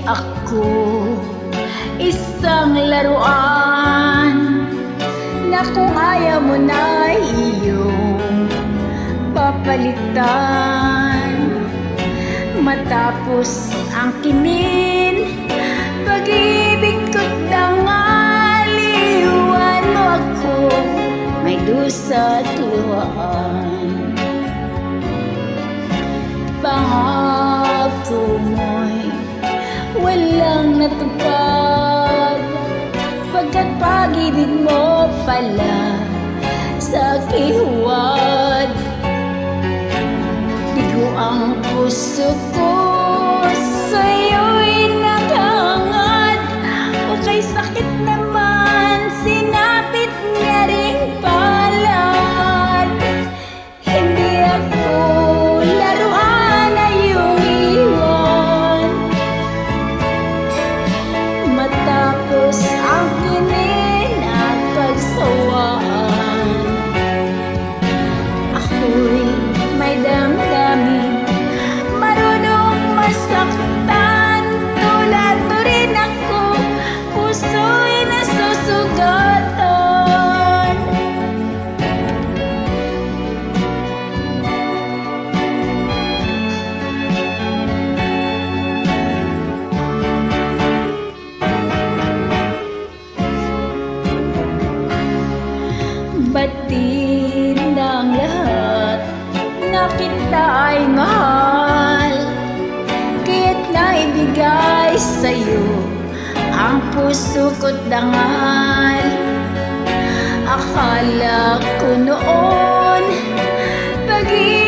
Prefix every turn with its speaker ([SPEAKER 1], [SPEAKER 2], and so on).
[SPEAKER 1] ako isang laruan na kung ayaw mo na iyong papalitan. Matapos ang kinin, pag-ibig ko't dangaliwan mo ako, may dusa't luhaan. Pangako mo'y walang natupad, pagkat pag-ibig mo pala sa kihuwad. Bigo ang puso ko sa'yo'y nakahangad, o kay sakit naman sinapit niya ring palad. Hindi ako laruan na iyong iwan, matapos ang kinin at pagsawaan. Ako'y may damdamin, marunong masaktan, tulad mo rin ako, puso'y nasusugatan. Batiin ng lahat na kita ay mahal, kaya't naibigay sa'yo ang puso ko't dangal. Akala ko noon pag-ibig